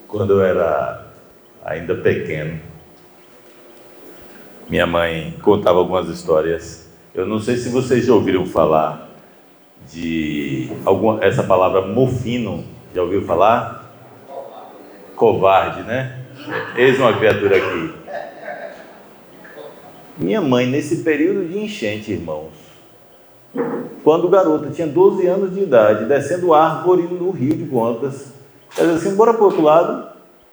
Quando eu era ainda pequeno, minha mãe contava algumas histórias. Eu não sei se vocês já ouviram falar essa palavra mofino. Já ouviu falar? Covarde, né? Eis uma criatura aqui. Minha mãe, nesse período de enchente, irmãos, quando garota tinha 12 anos de idade, descendo árvore no Rio de Contas, ela dizia assim: bora pro outro lado,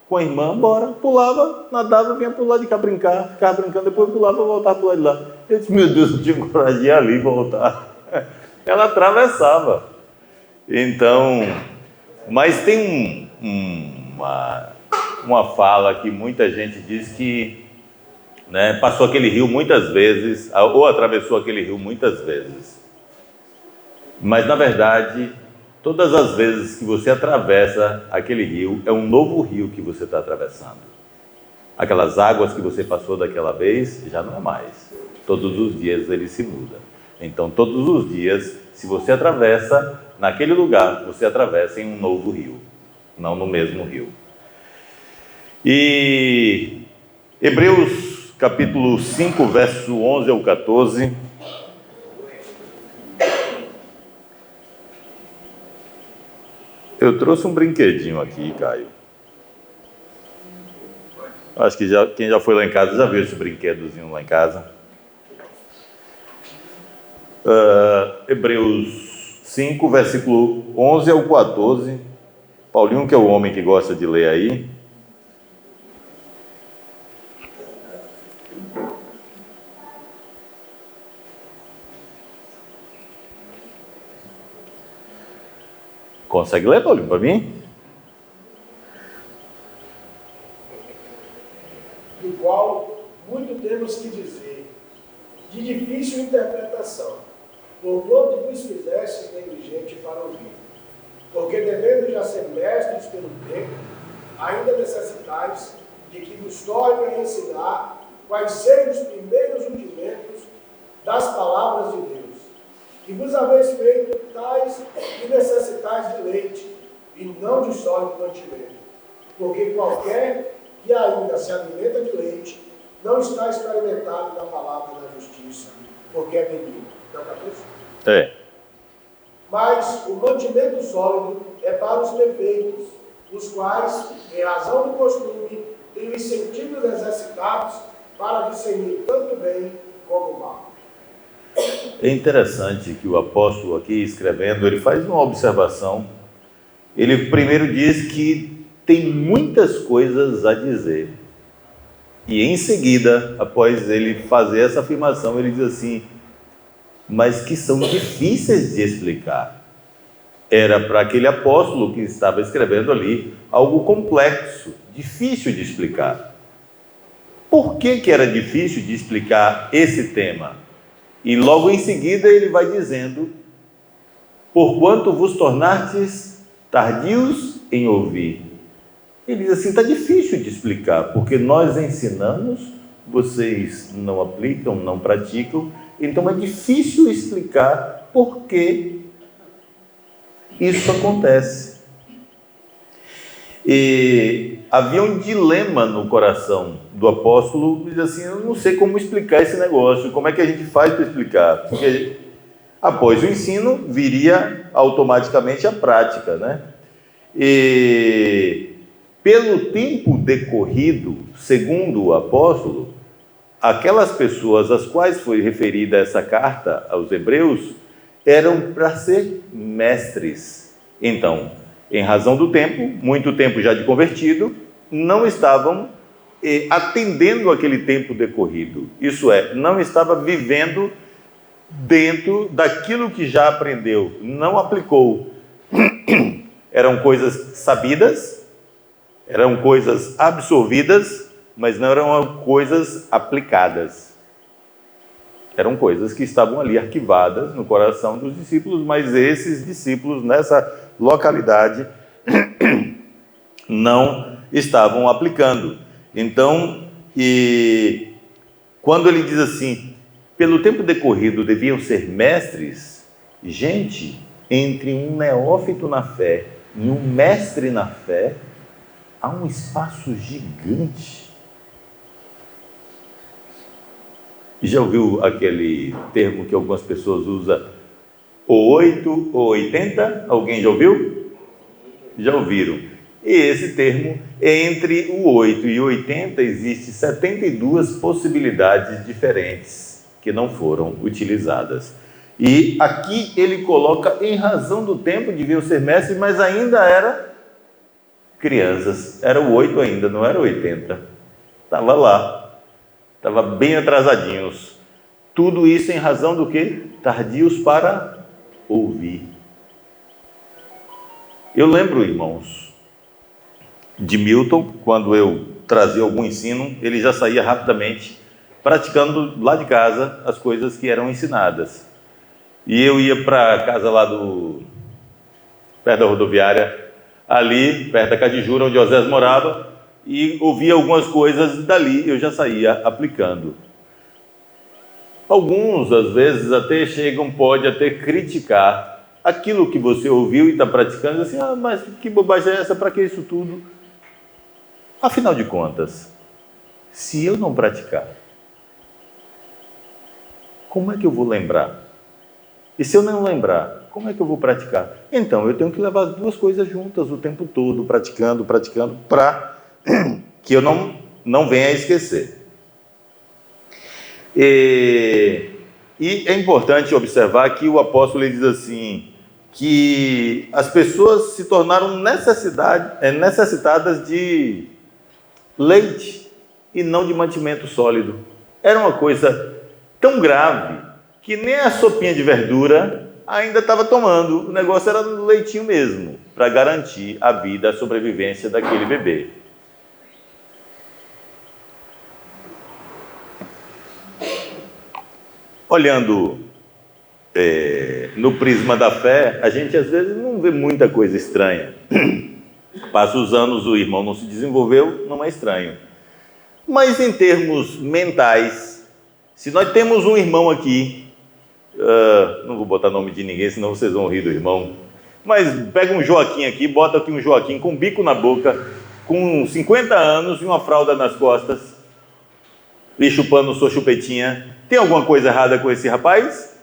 com a irmã, bora. Pulava, nadava, vinha pro lado de cá brincar, ficava brincando, depois pulava e voltava pro lado de lá. Eu disse: meu Deus, não tinha coragem de ir ali e voltar. Ela atravessava. Então, mas tem uma fala que muita gente diz que, né, passou aquele rio muitas vezes, ou atravessou aquele rio muitas vezes. Mas, na verdade, todas as vezes que você atravessa aquele rio, é um novo rio que você está atravessando. Aquelas águas que você passou daquela vez, já não é mais. Todos os dias ele se muda. Então, todos os dias, se você atravessa naquele lugar, você atravessa em um novo rio, não no mesmo rio. E Hebreus capítulo 5, verso 11 ao 14... Eu trouxe um brinquedinho aqui, Caio. Acho que quem já foi lá em casa já viu esse brinquedozinho lá em casa. Hebreus 5, versículo 11 ao 14. Paulinho, que é o homem que gosta de ler aí. Consegue ler, Paulinho, para mim? Do qual muito temos que dizer, de difícil interpretação, porquanto vos fizestes negligente para ouvir. Porque devendo já ser mestres pelo tempo, ainda necessitais de que vos torne a ensinar quais sejam os primeiros rudimentos das palavras de Deus. Que vos haveis feito tais e necessitais de leite, e não de sólido mantimento. Porque qualquer que ainda se alimenta de leite, não está experimentado na palavra da justiça, porque é menino. Então, é. Mas o mantimento sólido é para os perfeitos, os quais, em razão do costume, têm os sentidos exercitados para discernir tanto o bem como o mal. É interessante que o apóstolo aqui escrevendo, ele faz uma observação. Ele primeiro diz que tem muitas coisas a dizer. E em seguida, após ele fazer essa afirmação, ele diz assim: mas que são difíceis de explicar. Era para aquele apóstolo que estava escrevendo ali algo complexo, difícil de explicar. Por que era difícil de explicar esse tema? E logo em seguida ele vai dizendo: porquanto vos tornastes tardios em ouvir. Ele diz assim: está difícil de explicar, porque nós ensinamos, vocês não aplicam, não praticam, então é difícil explicar por que isso acontece. E havia um dilema no coração do apóstolo, diz assim: eu não sei como explicar esse negócio, como é que a gente faz para explicar? Porque após o ensino viria automaticamente a prática, né? E pelo tempo decorrido, segundo o apóstolo, aquelas pessoas às quais foi referida essa carta aos hebreus eram para ser mestres. Então, em razão do tempo, muito tempo já de convertido, não estavam atendendo aquele tempo decorrido. Isso é, não estava vivendo dentro daquilo que já aprendeu, não aplicou. Eram coisas sabidas, eram coisas absorvidas, mas não eram coisas aplicadas. Eram coisas que estavam ali arquivadas no coração dos discípulos, mas esses discípulos nessa localidade não estavam aplicando. Então, quando ele diz assim, pelo tempo decorrido deviam ser mestres, gente, entre um neófito na fé e um mestre na fé, há um espaço gigante. Já ouviu aquele termo que algumas pessoas usam, ou 8 ou 80? Alguém já ouviu? Já ouviram. E esse termo, entre o 8 e o 80, existe 72 possibilidades diferentes que não foram utilizadas. E aqui ele coloca, em razão do tempo, deviam ser mestres, mas ainda era crianças. Era o 8 ainda, não era o 80. Estava lá. Estava bem atrasadinhos. Tudo isso em razão do quê? Tardios para ouvir. Eu lembro, irmãos, de Milton, quando eu trazia algum ensino, ele já saía rapidamente praticando lá de casa as coisas que eram ensinadas. E eu ia para a casa lá perto da rodoviária, ali, perto da Cadijura, onde Osés morava, e ouvia algumas coisas dali, eu já saía aplicando. Alguns, às vezes, até pode até criticar aquilo que você ouviu e está praticando, assim, mas que bobagem é essa, para que isso tudo? Afinal de contas, se eu não praticar, como é que eu vou lembrar? E se eu não lembrar, como é que eu vou praticar? Então, eu tenho que levar as duas coisas juntas o tempo todo, praticando, para que eu não venha a esquecer. E é importante observar que o apóstolo diz assim, que as pessoas se tornaram necessitadas de leite e não de mantimento sólido. Era uma coisa tão grave que nem a sopinha de verdura ainda estava tomando. O negócio era no leitinho mesmo, para garantir a vida, a sobrevivência daquele bebê. Olhando no prisma da fé, a gente às vezes não vê muita coisa estranha. Passa os anos, o irmão não se desenvolveu, não é estranho. Mas em termos mentais, se nós temos um irmão aqui, não vou botar nome de ninguém, senão vocês vão rir do irmão, mas pega um Joaquim aqui, bota aqui um Joaquim com bico na boca, com 50 anos e uma fralda nas costas, e chupando sua chupetinha. Tem alguma coisa errada com esse rapaz?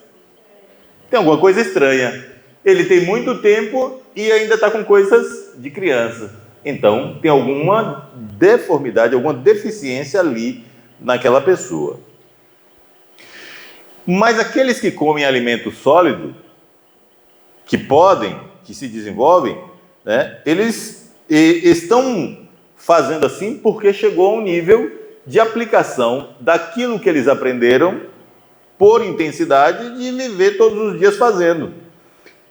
Tem alguma coisa estranha. Ele tem muito tempo e ainda está com coisas de criança. Então, tem alguma deformidade, alguma deficiência ali naquela pessoa. Mas aqueles que comem alimento sólido, que se desenvolvem, né, eles estão fazendo assim porque chegou a um nível de aplicação daquilo que eles aprenderam por intensidade de viver todos os dias fazendo.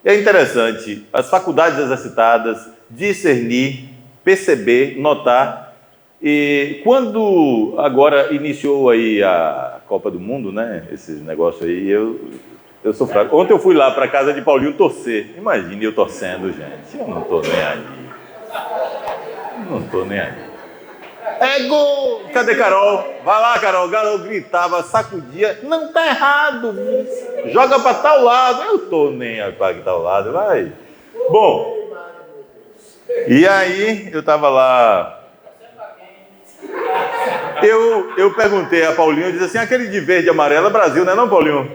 É interessante, as faculdades exercitadas, discernir, perceber, notar. E quando agora iniciou aí a Copa do Mundo, né, esse negócio aí, eu sou fraco. Ontem eu fui lá para a casa de Paulinho torcer. Imagine eu torcendo, gente. Eu não estou nem aí. Não estou nem aí. É gol! Cadê Carol? Vai lá, Carol. Carol gritava, sacudia. Não, tá errado. Joga para tal lado. Eu tô nem aí para tal lado. Vai. Bom, e aí eu tava lá. Eu perguntei a Paulinho, eu disse assim, aquele de verde e amarelo é Brasil, não é não, Paulinho?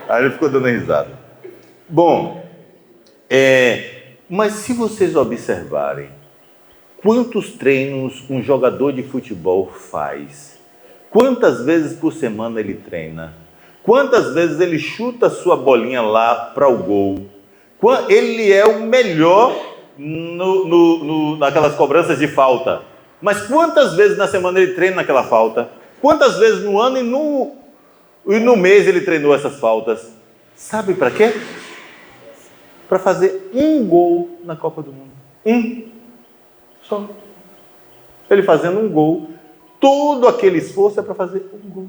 Aí ele ficou dando risada. Bom, mas se vocês observarem, quantos treinos um jogador de futebol faz? Quantas vezes por semana ele treina? Quantas vezes ele chuta a sua bolinha lá para o gol? Ele é o melhor naquelas cobranças de falta. Mas quantas vezes na semana ele treina naquela falta? Quantas vezes no ano e no mês ele treinou essas faltas? Sabe para quê? Para fazer um gol na Copa do Mundo. Um. Só. Ele fazendo um gol. Todo aquele esforço é para fazer um gol.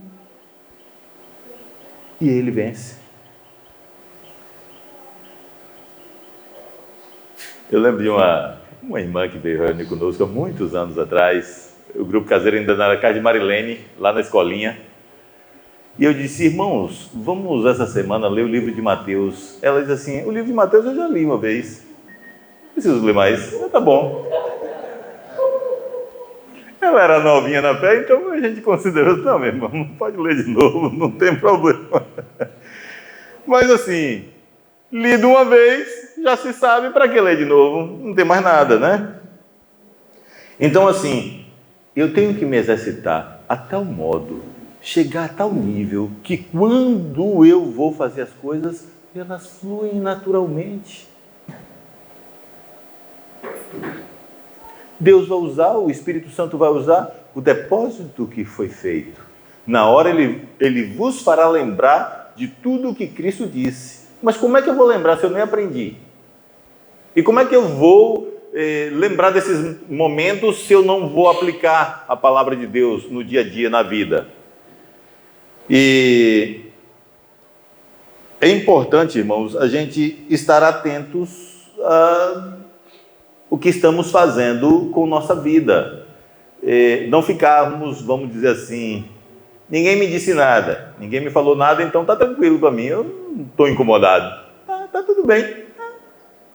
E ele vence. Eu lembro de uma irmã que veio reunir conosco há muitos anos atrás. O grupo caseiro ainda na casa de Marilene, lá na escolinha. E eu disse, irmãos, vamos essa semana ler o livro de Mateus. Ela diz assim, o livro de Mateus eu já li uma vez. Não preciso ler mais. Tá bom. ela era novinha na fé, então a gente considerou, não, meu irmão, pode ler de novo, não tem problema. Mas assim, lido uma vez, já se sabe, para que ler de novo? Não tem mais nada, né? Então assim, eu tenho que me exercitar a tal modo, chegar a tal nível, que quando eu vou fazer as coisas, elas fluem naturalmente. Deus vai usar, o Espírito Santo vai usar o depósito que foi feito. Na hora ele vos fará lembrar de tudo o que Cristo disse. Mas como é que eu vou lembrar se eu nem aprendi? E como é que eu vou lembrar desses momentos se eu não vou aplicar a palavra de Deus no dia a dia, na vida? E é importante, irmãos, a gente estar atentos o que estamos fazendo com nossa vida. Não ficarmos, vamos dizer assim, ninguém me disse nada, ninguém me falou nada, então está tranquilo para mim, eu não estou incomodado. Tá tudo bem.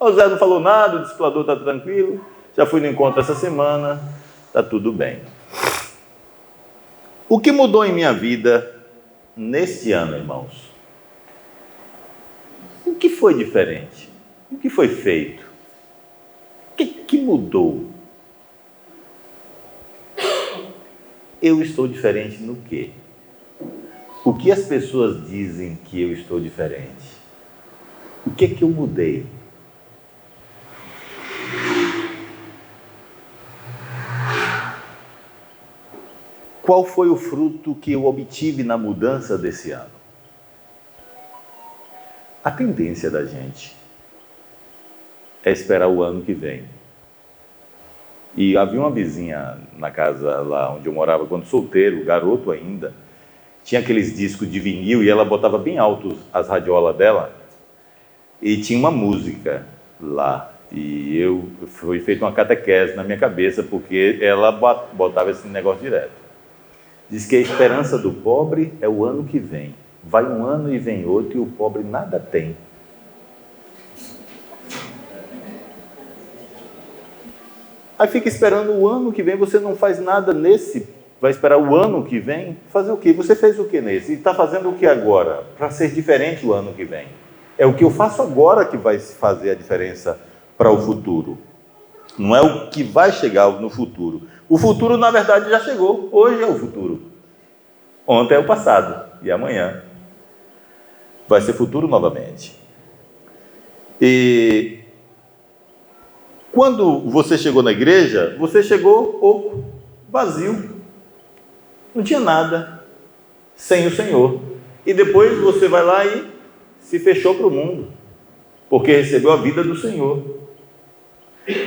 O Zé não falou nada, o discipulador está tranquilo, já fui no encontro essa semana, está tudo bem. O que mudou em minha vida neste ano, irmãos? O que foi diferente? O que foi feito? O que mudou? Eu estou diferente no quê? O que as pessoas dizem que eu estou diferente? O que eu mudei? Qual foi o fruto que eu obtive na mudança desse ano? A tendência da gente é esperar o ano que vem. E havia uma vizinha na casa lá onde eu morava, quando solteiro, garoto ainda, tinha aqueles discos de vinil e ela botava bem alto as radiolas dela e tinha uma música lá. E foi feita uma catequese na minha cabeça, porque ela botava esse negócio direto. Diz que a esperança do pobre é o ano que vem. Vai um ano e vem outro e o pobre nada tem. Aí fica esperando o ano que vem, você não faz nada nesse, vai esperar o ano que vem, fazer o quê? Você fez o quê nesse? E está fazendo o que agora? Para ser diferente o ano que vem. É o que eu faço agora que vai fazer a diferença para o futuro. Não é o que vai chegar no futuro. O futuro, na verdade, já chegou. Hoje é o futuro. Ontem é o passado. E amanhã vai ser futuro novamente. E quando você chegou na igreja, você chegou oco, vazio. Não tinha nada. Sem o Senhor. E depois você vai lá e se fechou para o mundo. Porque recebeu a vida do Senhor.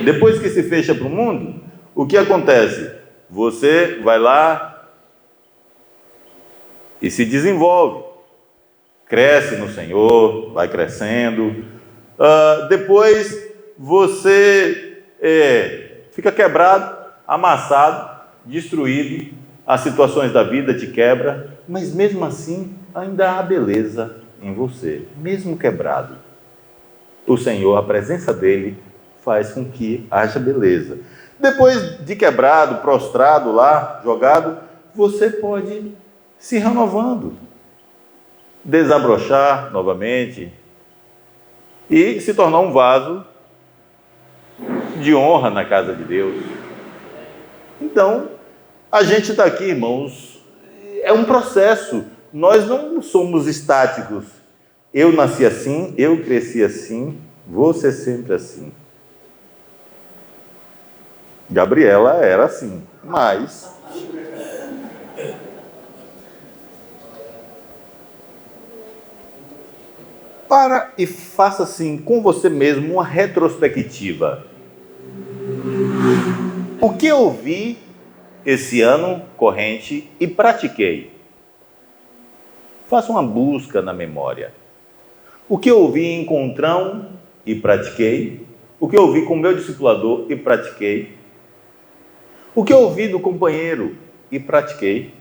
Depois que se fecha para o mundo, o que acontece? Você vai lá e se desenvolve, cresce no Senhor, vai crescendo. Depois você fica quebrado, amassado, destruído. As situações da vida te quebram, mas mesmo assim ainda há beleza em você, mesmo quebrado. O Senhor, a presença dele, faz com que haja beleza. Depois de quebrado, prostrado lá, jogado, você pode se renovando, desabrochar novamente e se tornar um vaso de honra na casa de Deus. Então, a gente está aqui, irmãos, é um processo. Nós não somos estáticos. Eu nasci assim, eu cresci assim, vou ser sempre assim. Gabriela era assim, mas para e faça assim com você mesmo uma retrospectiva. O que eu vi esse ano corrente e pratiquei? Faça uma busca na memória. O que eu vi em encontrão e pratiquei? O que eu vi com o meu discipulador e pratiquei? O que eu ouvi do companheiro e pratiquei?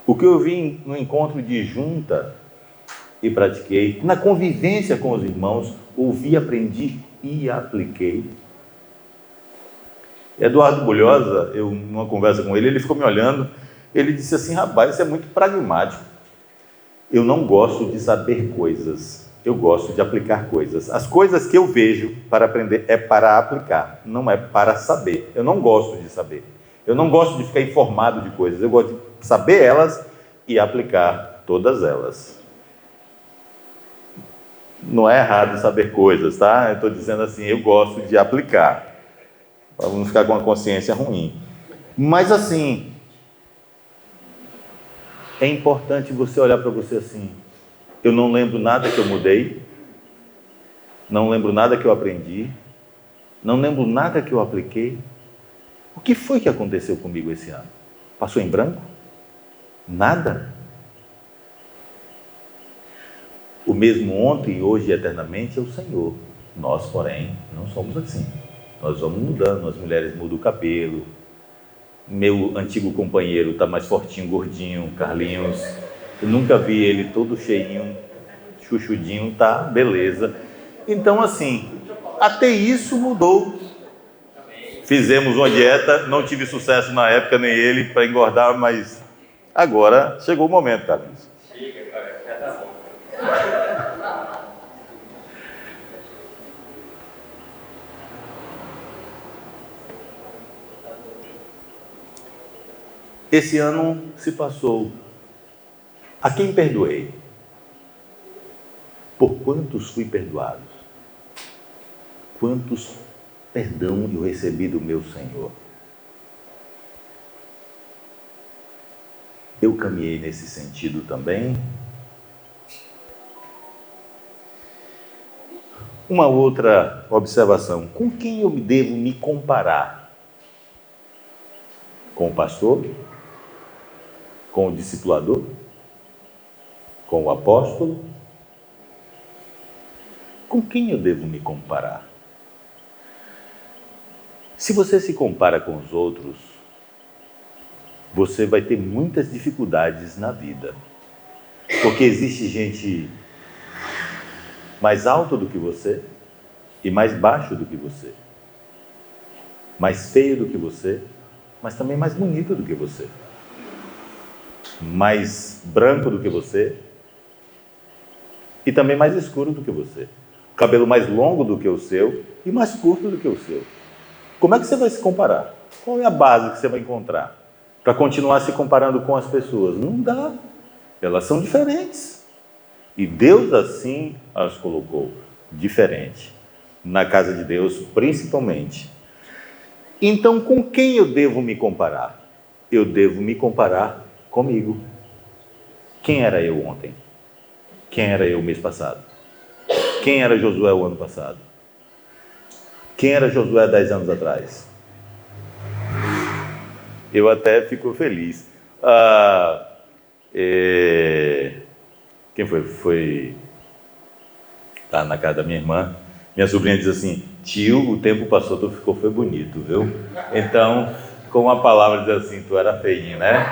O que eu vi no encontro de junta e pratiquei? Na convivência com os irmãos, ouvi, aprendi e apliquei? Eduardo Bulhosa, eu numa conversa com ele, ele ficou me olhando, ele disse assim: rapaz, isso é muito pragmático. Eu não gosto de saber coisas, eu gosto de aplicar coisas. As coisas que eu vejo para aprender é para aplicar, não é para saber. Eu não gosto de saber, eu não gosto de ficar informado de coisas, eu gosto de saber elas e aplicar todas elas. Não é errado saber coisas, tá? Eu estou dizendo assim, eu gosto de aplicar, para não ficar com a consciência ruim. Mas assim, é importante você olhar para você assim: eu não lembro nada que eu mudei, não lembro nada que eu aprendi, não lembro nada que eu apliquei. O que foi que aconteceu comigo esse ano? Passou em branco? Nada? O mesmo ontem, hoje e eternamente é o Senhor. Nós, porém, não somos assim. Nós vamos mudando, as mulheres mudam o cabelo. Meu antigo companheiro está mais fortinho, gordinho, Carlinhos. Eu nunca vi ele todo cheinho, chuchudinho, tá? Beleza. Então, assim, até isso mudou. Fizemos uma dieta, não tive sucesso na época, nem ele, para engordar, mas agora chegou o momento, Carlinhos. Esse ano se passou. A quem perdoei? Por quantos fui perdoado? Quantos perdão eu recebi do meu Senhor? Eu caminhei nesse sentido também. Uma outra observação: com quem eu devo me comparar? Com o pastor? Com o discipulador? Com o apóstolo? Com quem eu devo me comparar? Se você se compara com os outros, você vai ter muitas dificuldades na vida. Porque existe gente mais alta do que você e mais baixo do que você. Mais feio do que você, mas também mais bonito do que você. Mais branco do que você e também mais escuro do que você. Cabelo mais longo do que o seu e mais curto do que o seu. Como é que você vai se comparar? Qual é a base que você vai encontrar para continuar se comparando com as pessoas? Não dá. Elas são diferentes. E Deus assim as colocou, diferente. Na casa de Deus, principalmente. Então, com quem eu devo me comparar? Eu devo me comparar comigo. Quem era eu ontem? Quem era eu mês passado? Quem era Josué o ano passado? Quem era Josué 10 anos atrás? Eu até fico feliz. Quem foi? Foi lá na casa da minha irmã. Minha sobrinha diz assim: tio, o tempo passou, tu foi bonito, viu? Então, com uma palavra diz assim: tu era feinho, né?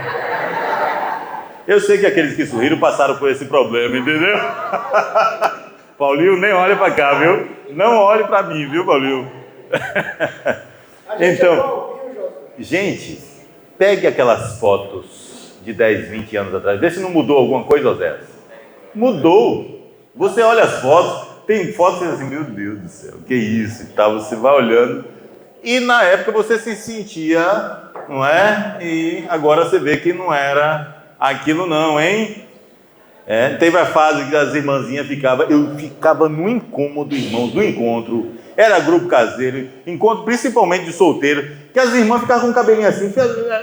Eu sei que aqueles que sorriram passaram por esse problema, entendeu? Paulinho, nem olha para cá, viu? Não olhe para mim, viu, Paulinho? Então, gente, pegue aquelas fotos de 10, 20 anos atrás. Vê se não mudou alguma coisa, Zé. Mudou. Você olha as fotos, tem fotos assim, meu Deus do céu, que isso e tal. Você vai olhando e na época você se sentia, não é? E agora você vê que não era aquilo não, hein? Teve a fase que as irmãzinhas eu ficava no incômodo, irmãos, do encontro. Era grupo caseiro, encontro principalmente de solteiro, que as irmãs ficavam com o cabelinho assim.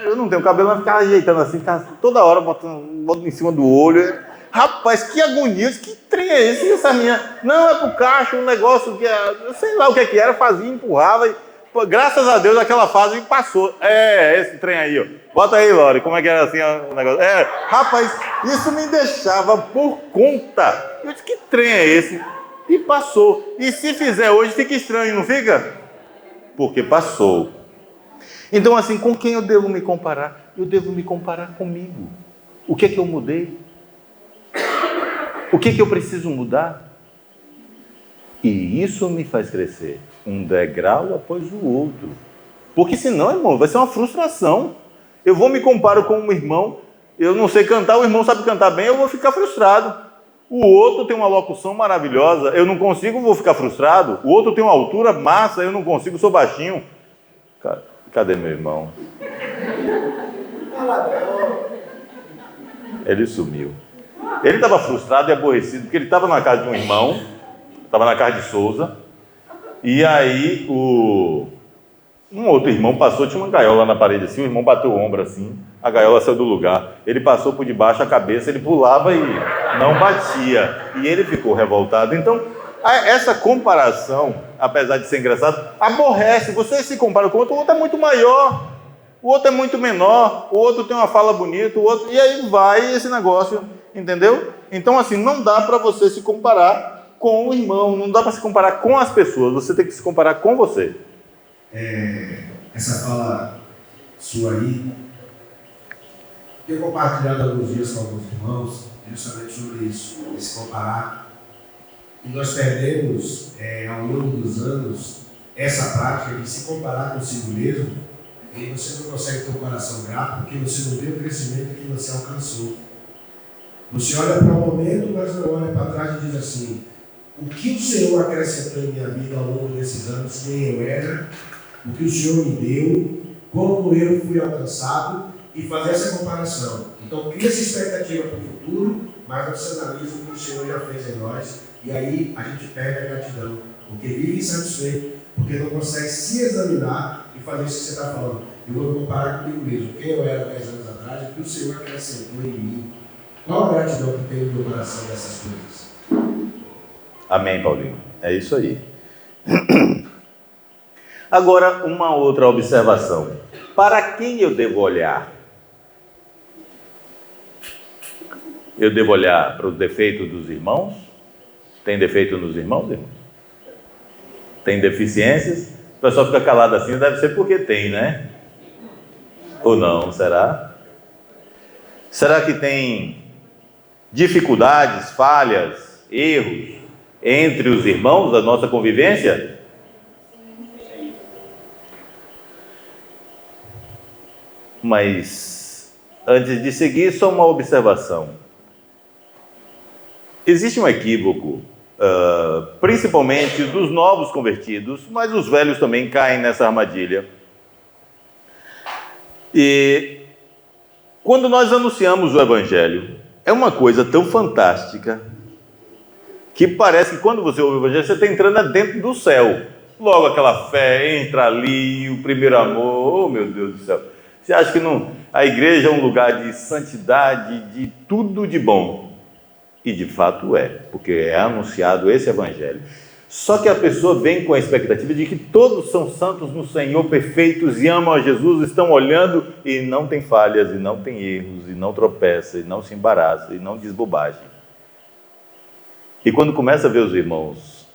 Eu não tenho cabelo, mas ficava ajeitando assim, ficava toda hora botando em cima do olho. Rapaz, que agonia, que trem é esse? Essa minha, não, é pro cacho, um negócio que, eu sei lá o que era, fazia, empurrava. Pô, graças a Deus aquela fase passou. Esse trem aí, ó. Bota aí, Lore, como é que era assim o negócio? Rapaz, isso me deixava por conta. Eu disse, que trem é esse? E passou. E se fizer hoje, fica estranho, não fica? Porque passou. Então, assim, com quem eu devo me comparar? Eu devo me comparar comigo. O que é que eu mudei? O que é que eu preciso mudar? E isso me faz crescer, um degrau após o outro. Porque senão, irmão, vai ser uma frustração. Eu vou me comparo com um irmão, eu não sei cantar, o irmão sabe cantar bem, eu vou ficar frustrado. O outro tem uma locução maravilhosa, eu não consigo, vou ficar frustrado. O outro tem uma altura massa, eu não consigo, sou baixinho. Cadê meu irmão? Ele sumiu. Ele estava frustrado e aborrecido, porque ele estava na casa de um irmão, estava na casa de Souza, e aí um outro irmão passou, tinha uma gaiola na parede assim, o irmão bateu o ombro assim, a gaiola saiu do lugar, ele passou por debaixo a cabeça, ele pulava e não batia, e ele ficou revoltado. Então, essa comparação, apesar de ser engraçado, aborrece. Você se compara com o outro é muito maior, o outro é muito menor, o outro tem uma fala bonita, o outro, e aí vai esse negócio, entendeu? Então, assim, não dá para você se comparar com o irmão, não dá para se comparar com as pessoas, você tem que se comparar com você. Essa fala sua aí, tenho compartilhado alguns dias com alguns irmãos, justamente sobre isso, de se comparar. E nós perdemos, ao longo dos anos, essa prática de se comparar consigo mesmo, e você não consegue ter um coração grato, porque você não vê o crescimento que você alcançou. Você olha para o momento, mas não olha para trás e diz assim: o que o Senhor acrescentou em minha vida ao longo desses anos, quem eu era, o que o Senhor me deu, como eu fui alcançado, e fazer essa comparação. Então, cria essa expectativa para o futuro, mas você analisa o que o Senhor já fez em nós, e aí a gente perde a gratidão, porque vive insatisfeito, porque não consegue se examinar e fazer isso que você está falando. Eu vou me comparar comigo mesmo, quem eu era 10 anos atrás, o que o Senhor acrescentou em mim. Qual a gratidão que tem no meu coração dessas coisas? Amém, Paulinho. É isso aí. Agora, uma outra observação. Para quem eu devo olhar? Eu devo olhar para os defeitos dos irmãos? Tem defeito nos irmãos, irmão? Tem deficiências? O pessoal fica calado assim, deve ser porque tem, né? Ou não, será? Será que tem dificuldades, falhas, erros entre os irmãos da nossa convivência? Mas, antes de seguir, só uma observação. Existe um equívoco, principalmente dos novos convertidos, mas os velhos também caem nessa armadilha. E quando nós anunciamos o Evangelho, é uma coisa tão fantástica que parece que quando você ouve o Evangelho, você está entrando dentro do céu. Logo aquela fé, entra ali, o primeiro amor, oh meu Deus do céu. Você acha que não, a igreja é um lugar de santidade, de tudo de bom? E de fato é, porque é anunciado esse Evangelho. Só que a pessoa vem com a expectativa de que todos são santos no Senhor, perfeitos e amam a Jesus, estão olhando e não tem falhas, e não tem erros, e não tropeça, e não se embaraça, e não diz bobagem. E quando começa a ver os irmãos,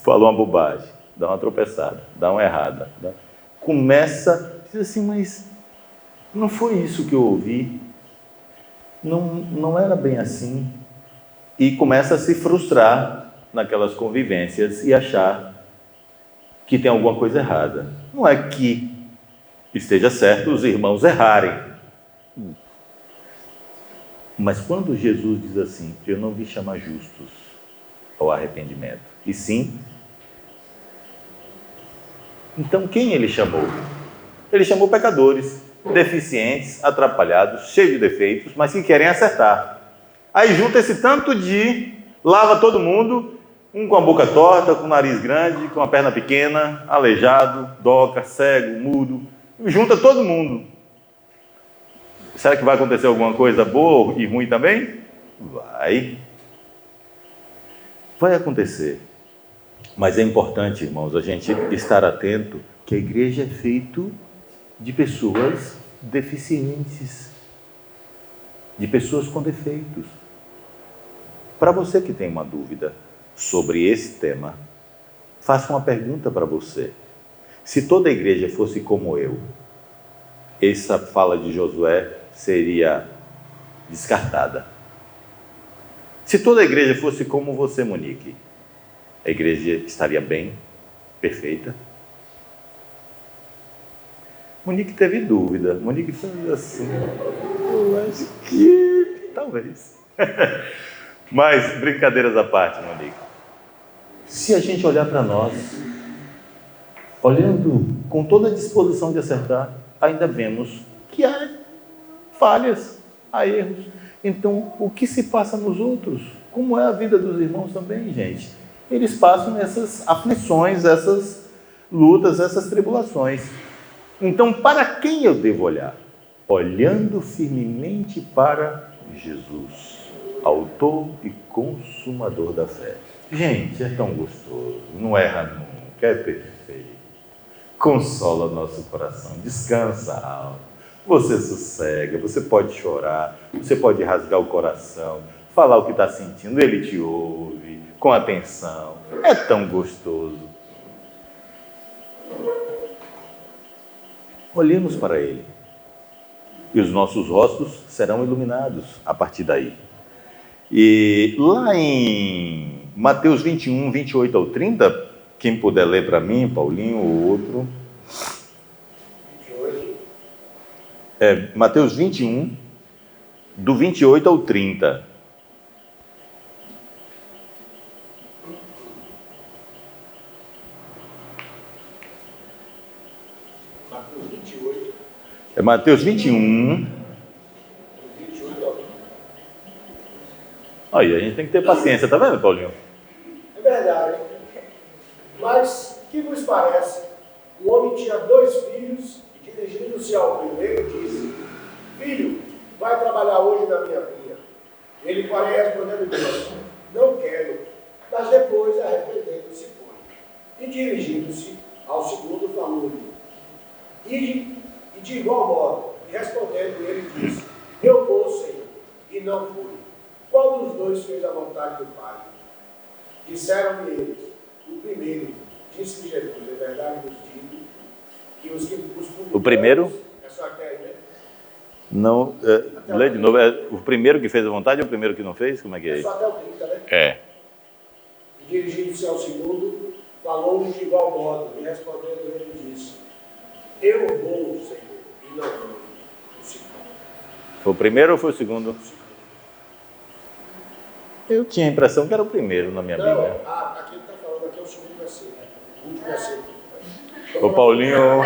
falam uma bobagem, dá uma tropeçada, dá uma errada, começa a dizer assim, mas não foi isso que eu ouvi, não era bem assim. E começa a se frustrar naquelas convivências e achar que tem alguma coisa errada. Não é que esteja certo os irmãos errarem. Mas quando Jesus diz assim, eu não vim chamar justos ao arrependimento, e sim, então quem ele chamou? Ele chamou pecadores, deficientes, atrapalhados, cheios de defeitos, mas que querem acertar. Aí junta esse tanto de lava todo mundo, um com a boca torta, com o nariz grande, com a perna pequena, aleijado, doca, cego, mudo, junta todo mundo. Será que vai acontecer alguma coisa boa e ruim também? Vai acontecer. Mas é importante, irmãos, a gente estar atento que a igreja é feita de pessoas deficientes, de pessoas com defeitos. Para você que tem uma dúvida sobre esse tema, faço uma pergunta para você. Se toda a igreja fosse como eu, essa fala de Josué seria descartada. Se toda a igreja fosse como você, Monique, a igreja estaria bem, perfeita? Monique teve dúvida. Monique fez assim. Eu acho que talvez. Mas, brincadeiras à parte, Monique. Se a gente olhar para nós, olhando com toda a disposição de acertar, ainda vemos que há falhas, há erros. Então, o que se passa nos outros? Como é a vida dos irmãos também, gente? Eles passam essas aflições, essas lutas, essas tribulações. Então, para quem eu devo olhar? Olhando firmemente para Jesus, autor e consumador da fé. Gente, é tão gostoso, não erra nunca, é perfeito. Consola nosso coração, descansa a alma. Você sossega, você pode chorar, você pode rasgar o coração, falar o que está sentindo, ele te ouve com atenção. É tão gostoso. Olhemos para ele e os nossos rostos serão iluminados a partir daí. E lá em Mateus 21, 28 ao 30, quem puder ler para mim, Paulinho ou outro. Mateus 21, do 28 ao 30. Mateus 28. É Mateus 21. Aí, a gente tem que ter paciência, tá vendo, Paulinho? É verdade. Mas, que vos parece? O homem tinha 2 filhos e, dirigindo-se ao primeiro, disse: Filho, vai trabalhar hoje na minha vinha. Ele, porém, respondendo, disse: Não quero. Mas depois, arrependendo-se, foi. E dirigindo-se ao segundo, falou-lhe: Ide, e de igual modo, e respondendo, ele disse: Eu vou, Senhor, e não fui. Qual dos dois fez a vontade do Pai? Disseram-lhe eles: O primeiro. Disse Jesus: É verdade vos digo que os que vos publicaram... O primeiro? É só até aí, né? Não, lê de novo. É o primeiro que fez a vontade ou o primeiro que não fez? Como é que é É isso? só até o 30, né? É. E dirigindo-se ao segundo, falou-lhe de igual modo, e respondendo ele disse: Eu vou, Senhor, e não vou. O segundo. Foi o primeiro ou foi o segundo? Eu tinha a impressão que era o primeiro na minha Não, Bíblia. aqui ele está falando, aqui é o segundo versículo. O último versículo. Ô Paulinho,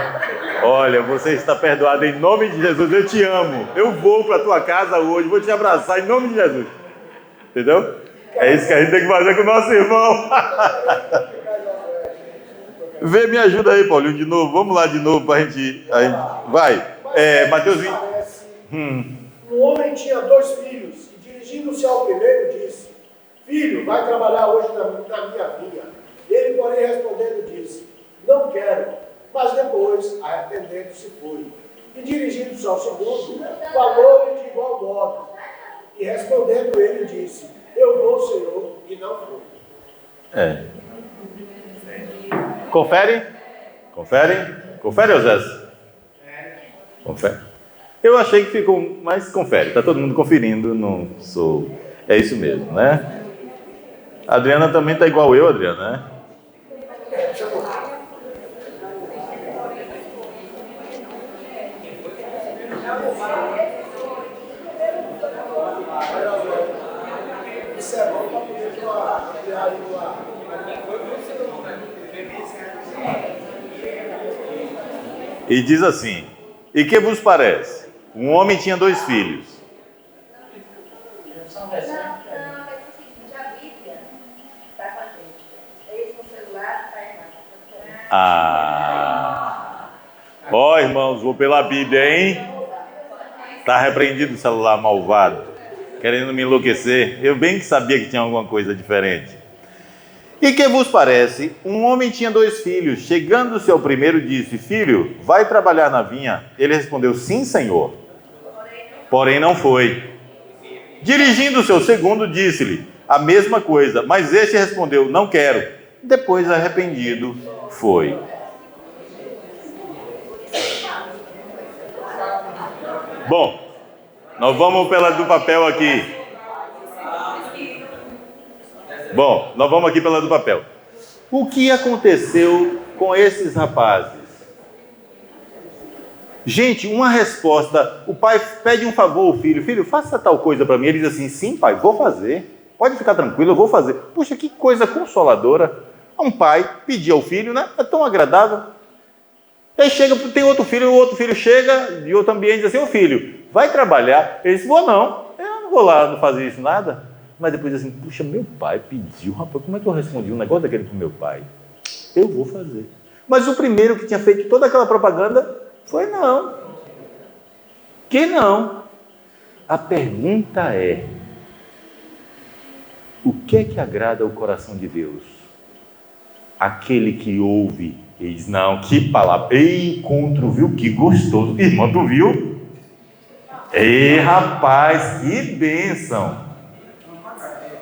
olha, você está perdoado em nome de Jesus, eu te amo. Eu vou para a tua casa hoje, vou te abraçar em nome de Jesus. Entendeu? É isso que a gente tem que fazer com o nosso irmão. Vê, me ajuda aí, Paulinho, de novo. Vamos lá de novo para a gente... Vai. Mateus 20. Um homem tinha 2 filhos e, dirigindo-se ao primeiro, disse: Filho, vai trabalhar hoje na minha vinha. Ele, porém, respondendo, disse: Não quero. Mas depois, arrependendo-se, foi. E dirigindo-se ao segundo, falou-lhe de igual modo. E respondendo ele, disse: Eu vou, Senhor, e não fui. Confere? Confere? Confere, Osés? Confere. Eu achei que ficou, mas confere. Está todo mundo conferindo, não sou... É isso mesmo, né? A Adriana também está igual eu, Adriana, né? Isso é bom para poder criar aí no ar. E diz assim: E que vos parece? Um homem tinha 2 filhos. Não, mas é o seguinte, a Bíblia está com a gente. Esse no celular está errado. Ó, irmãos, vou pela Bíblia, hein? Está repreendido o celular malvado, querendo me enlouquecer. Eu bem que sabia que tinha alguma coisa diferente. E que vos parece? Um homem tinha 2 filhos. Chegando-se ao primeiro, disse: Filho, vai trabalhar na vinha. Ele respondeu: Sim, Senhor. Porém não foi. Dirigindo-se ao segundo, disse-lhe a mesma coisa, mas este respondeu: Não quero. Depois, arrependido, foi. Bom, nós vamos pela do papel aqui. Bom, nós vamos aqui pela do papel. O que aconteceu com esses rapazes? Gente, uma resposta, o pai pede um favor ao filho, filho, faça tal coisa para mim. Ele diz assim, sim pai, vou fazer, pode ficar tranquilo, eu vou fazer. Puxa, que coisa consoladora. Um pai pedir ao filho, né? É tão agradável. Aí chega, tem outro filho, o outro filho chega de outro ambiente e diz assim, ô filho, vai trabalhar. Ele disse, vou não, eu não vou lá, não fazer isso nada. Mas depois diz assim, puxa, meu pai pediu, rapaz, como é que eu respondi um negócio daquele para o meu pai? Eu vou fazer. Mas o primeiro que tinha feito toda aquela propaganda foi não. Que não? A pergunta é, o que é que agrada ao coração de Deus? Aquele que ouve e diz, não, que palavra, ei, encontro, viu, que gostoso. Irmão, tu viu? Ei, rapaz, que bênção.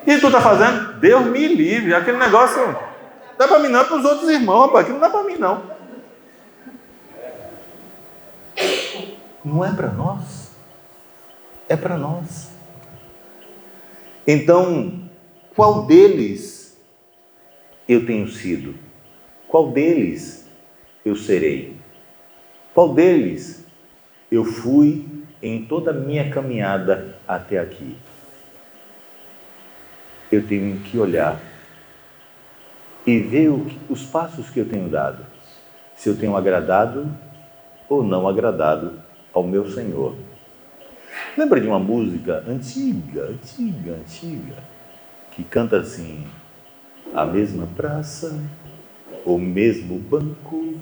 E tu tá fazendo? Deus me livre, aquele negócio, não dá para mim não, é para os outros irmãos, rapaz, que não dá para mim não. Não é para nós, é para nós. Então, qual deles eu tenho sido? Qual deles eu serei? Qual deles eu fui em toda a minha caminhada até aqui? Eu tenho que olhar e ver os passos que eu tenho dado, se eu tenho agradado ou não agradado ao meu Senhor. Lembra de uma música antiga, que canta assim, a mesma praça, o mesmo banco,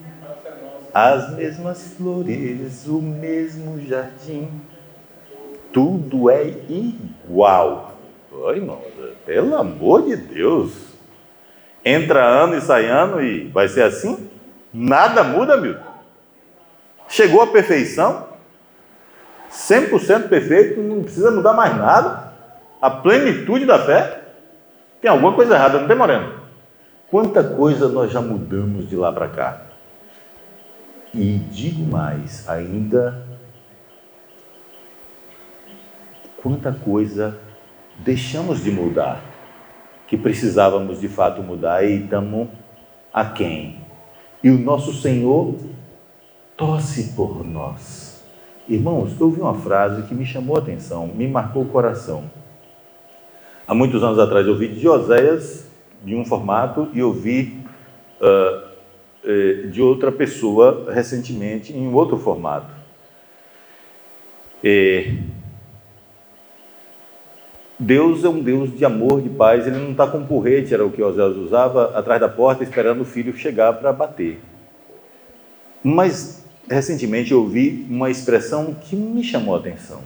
as mesmas flores, o mesmo jardim, tudo é igual. Oi, irmão, pelo amor de Deus, entra ano e sai ano e vai ser assim? Nada muda, Milton. Chegou à perfeição, 100% perfeito, não precisa mudar mais nada, a plenitude da fé. Tem alguma coisa errada, não tem, Moreno? Quanta coisa nós já mudamos de lá para cá. E digo mais, ainda, quanta coisa deixamos de mudar, que precisávamos de fato mudar e estamos aquém. E o nosso Senhor torce por nós. Irmãos, eu ouvi uma frase que me chamou a atenção, me marcou o coração. Há muitos anos atrás eu ouvi de Oséias, de um formato, e ouvi de outra pessoa recentemente, em outro formato. Deus é um Deus de amor, de paz, ele não está com um porrete, era o que Oséias usava, atrás da porta, esperando o filho chegar para bater. Mas, recentemente, eu ouvi uma expressão que me chamou a atenção.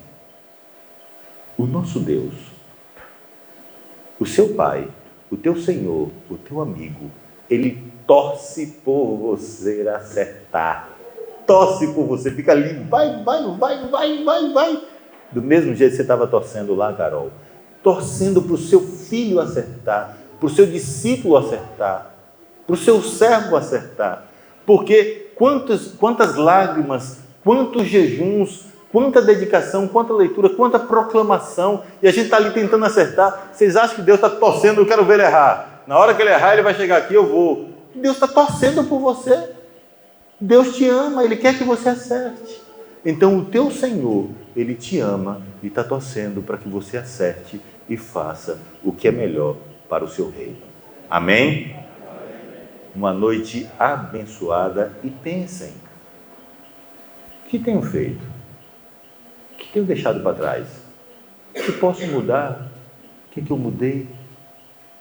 O nosso Deus, o seu Pai, o teu Senhor, o teu amigo, ele torce por você acertar. Torce por você, fica ali, vai. Do mesmo jeito que você estava torcendo lá, Carol. Torcendo para o seu filho acertar, para o seu discípulo acertar, para o seu servo acertar. Porque quantas lágrimas, quantos jejuns, quanta dedicação, quanta leitura, quanta proclamação, e a gente está ali tentando acertar. Vocês acham que Deus está torcendo? Eu quero ver ele errar. Na hora que ele errar, ele vai chegar aqui, eu vou. Deus está torcendo por você. Deus te ama, ele quer que você acerte. Então o teu Senhor, ele te ama e está torcendo para que você acerte e faça o que é melhor para o seu reino. Amém? Uma noite abençoada e pensem, o que tenho feito? O que tenho deixado para trás? O que posso mudar? O que eu mudei?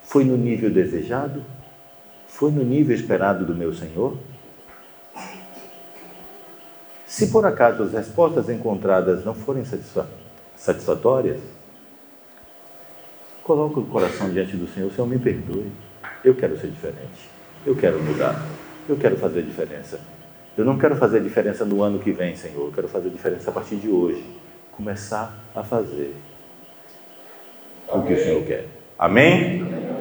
Foi no nível desejado? Foi no nível esperado do meu Senhor? Se por acaso as respostas encontradas não forem satisfatórias, coloque o coração diante do Senhor. Senhor, me perdoe, eu quero ser diferente, eu quero mudar, eu quero fazer diferença. Eu não quero fazer diferença no ano que vem, Senhor, eu quero fazer diferença a partir de hoje, começar a fazer o que o Senhor quer. Amém?